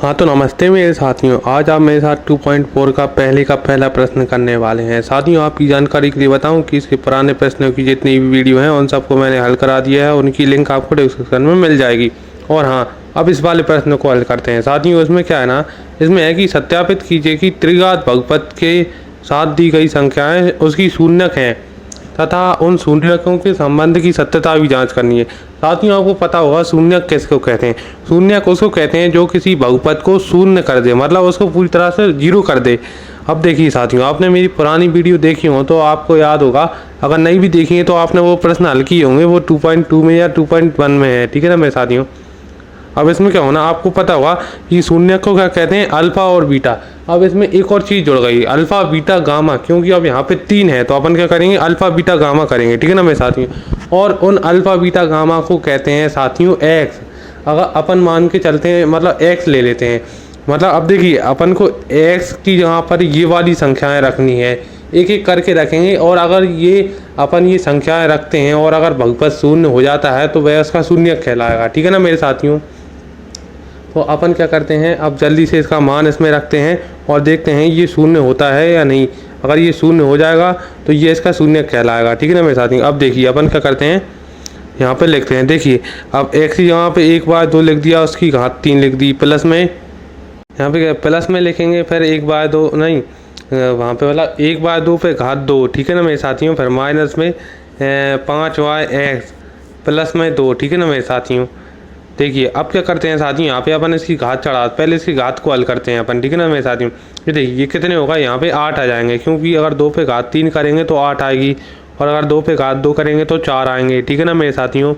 हाँ तो नमस्ते मेरे साथियों, आज आप मेरे साथ 2.4 का पहला प्रश्न करने वाले हैं। साथियों, आपकी जानकारी के लिए बताऊं कि इसके पुराने प्रश्नों की जितनी भी वीडियो हैं उन सबको मैंने हल करा दिया है। उनकी लिंक आपको डिस्क्रिप्शन में मिल जाएगी। और हाँ, अब इस वाले प्रश्न को हल करते हैं। साथियों, इसमें क्या है ना, इसमें है कि सत्यापित कीजिए कि त्रिघात बहुपद के साथ दी गई संख्याएँ उसकी शून्यक हैं तथा उन शून्यकों के संबंध की सत्यता भी जांच करनी है। साथियों, आपको पता होगा शून्यक किसको कहते हैं। शून्यक उसको कहते हैं जो किसी बहुपद को शून्य कर दे, मतलब उसको पूरी तरह से जीरो कर दे। अब देखिए साथियों, आपने मेरी पुरानी वीडियो देखी हो तो आपको याद होगा, अगर नहीं भी देखी है तो आपने वो प्रश्न हल किए होंगे, वो 2.2 में या 2.1 में है। ठीक है ना मेरे साथियों। अब इसमें क्या होना, आपको पता होगा कि शून्य को क्या कहते हैं, अल्फा और बीटा। अब इसमें एक और चीज़ जुड़ गई, अल्फा बीटा गामा, क्योंकि अब यहाँ पे 3 है तो अपन क्या करेंगे, अल्फा बीटा गामा करेंगे। ठीक है ना मेरे साथियों। और उन अल्फा बीटा गामा को कहते हैं साथियों एक्स। अगर अपन मान के चलते हैं, मतलब एक्स ले लेते हैं, मतलब अब देखिए अपन को एक्स की जगह पर ये वाली संख्याएँ रखनी है, एक एक करके रखेंगे। और अगर ये अपन ये संख्याएँ रखते हैं और अगर बहुपद शून्य हो जाता है तो वह उसका शून्यक कहलाएगा। ठीक है ना मेरे साथियों। तो अपन क्या करते हैं, अब जल्दी से इसका मान इसमें रखते हैं और देखते हैं ये शून्य होता है या नहीं। अगर ये शून्य हो जाएगा तो ये इसका शून्य कहलाएगा। ठीक है ना मेरे साथियों। अब देखिए अपन क्या करते हैं, यहाँ पे लिखते हैं। देखिए अब एक्स की जगह पे 1/2 लिख दिया, उसकी घात 3 लिख दी, प्लस में यहाँ पे प्लस में लिखेंगे, फिर 1/2 नहीं, वहाँ पे मतलब 1/2 पे घात 2। ठीक है ना मेरे साथियों। फिर माइनस में 5y(x) प्लस में 2। ठीक है ना मेरे साथियों। देखिए अब क्या करते हैं साथियों, यहाँ पे अपन इसकी घात चढ़ा, पहले इसकी घात को हल करते हैं अपन। ठीक है ना मेरे साथियों। ये देखिए ये कितने होगा, यहाँ पे 8 आ जाएंगे, क्योंकि अगर 2 पे घात 3 करेंगे तो 8 आएगी, और अगर 2 पे घात 2 करेंगे तो 4 आएंगे। ठीक है ना मेरे साथियों।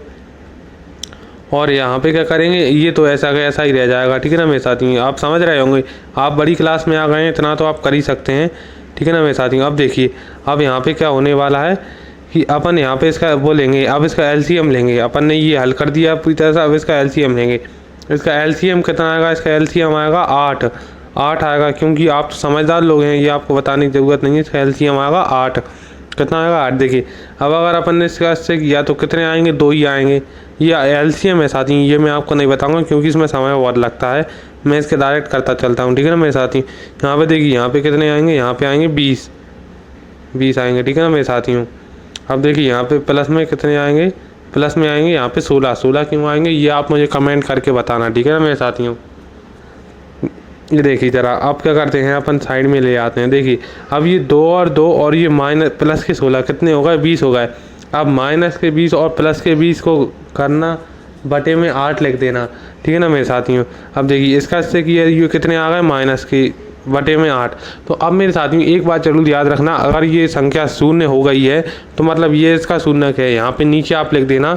और यहाँ पे क्या करेंगे, ये तो ऐसा का ऐसा ही रह जाएगा। ठीक है ना मेरे साथियों। आप समझ रहे होंगे, आप बड़ी क्लास में आ गए हैं, इतना तो आप कर ही सकते हैं। ठीक है ना मेरे साथियों। अब देखिए अब यहाँ पे क्या होने वाला है कि अपन यहाँ पे इसका वो लेंगे, अब इसका एलसीएम लेंगे। अपन ने ये हल कर दिया पूरी तरह से, अब इसका एलसीएम लेंगे। इसका एलसीएम कितना आएगा, इसका एलसीएम आएगा 8 आएगा, क्योंकि आप तो समझदार लोग हैं, ये आपको बताने की ज़रूरत नहीं है। इसका एलसीएम आएगा 8। कितना आएगा, 8। देखिए अब अगर अपन ने इसका इससे किया तो कितने आएंगे, 2 ही आएंगे। ये एलसीएम है साथी, ये मैं आपको नहीं बताऊँगा क्योंकि इसमें समय बहुत लगता है, मैं इसके डायरेक्ट करता चलता हूँ। ठीक है ना मेरे साथी। यहाँ पर देखिए यहाँ पे कितने आएंगे, यहाँ पे आएंगे 20 आएंगे। ठीक है ना मेरे साथियों। अब देखिए यहाँ पे प्लस में कितने आएंगे, प्लस में आएंगे यहाँ पे 16 क्यों आएंगे, ये आप मुझे कमेंट करके बताना। ठीक है ना मेरे साथियों। ये देखिए ज़रा, अब क्या करते हैं, अपन साइड में ले आते हैं। देखिए अब ये 2 और 2 और ये माइनस प्लस के 16 कितने हो गए, 20 हो गए। अब माइनस के 20 और प्लस के 20 को करना, बटे में 8 लिख देना। ठीक है ना मेरे साथियों। अब देखिए इसका इससे किया, ये कितने आ गए, माइनस के बटे में 8। तो अब मेरे साथियों एक बात जरूर याद रखना, अगर ये संख्या शून्य हो गई है तो मतलब ये इसका शून्यक है। यहाँ पे नीचे आप लिख देना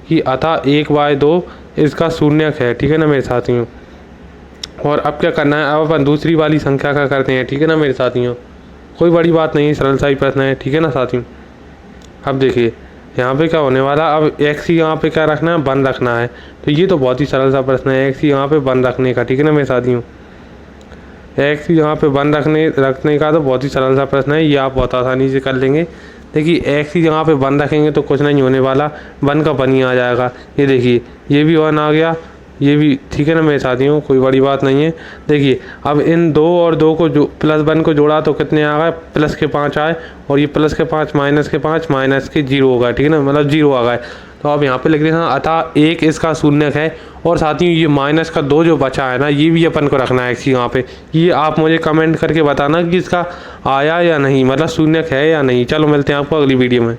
कि अतः 1/2 इसका शून्यक है। ठीक है ना मेरे साथियों। और अब क्या करना है, अब अपन दूसरी वाली संख्या का करते हैं। ठीक है ना मेरे साथियों। कोई बड़ी बात नहीं, सरल सा ही प्रश्न है। ठीक है ना साथियों। अब देखिए यहाँ पे क्या होने वाला, अब एक्स ही यहाँ पे क्या रखना है, 1 रखना है। तो ये तो बहुत ही सरल सा प्रश्न है, एक्स ही यहाँ पे 1 रखने का। ठीक है ना मेरे साथियों। एक्स यहाँ पे 1 रखने का तो बहुत ही सरल सा प्रश्न है, ये आप बहुत आसानी से कर लेंगे। देखिए एक्स की जगह पे 1 रखेंगे तो कुछ नहीं होने वाला, 1 का 1 ही आ जाएगा। ये देखिए ये भी 1 आ गया, ये भी। ठीक है ना मेरे साथियों, कोई बड़ी बात नहीं है। देखिए अब इन 2 और 2 को जो प्लस 1 को जोड़ा तो कितने आ गए, प्लस के 5 आए, और ये प्लस के 5 माइनस के 5 माइनस के 0 होगा। ठीक है ना, मतलब 0 आ गए। तो अब यहाँ पे लिख देना अतः 1 इसका शून्यक है। और साथियों ये माइनस का 2 जो बचा है ना, ये भी अपन को रखना है इसी यहाँ पे। ये आप मुझे कमेंट करके बताना कि इसका आया या नहीं, मतलब शून्यक है या नहीं। चलो मिलते हैं आपको अगली वीडियो में।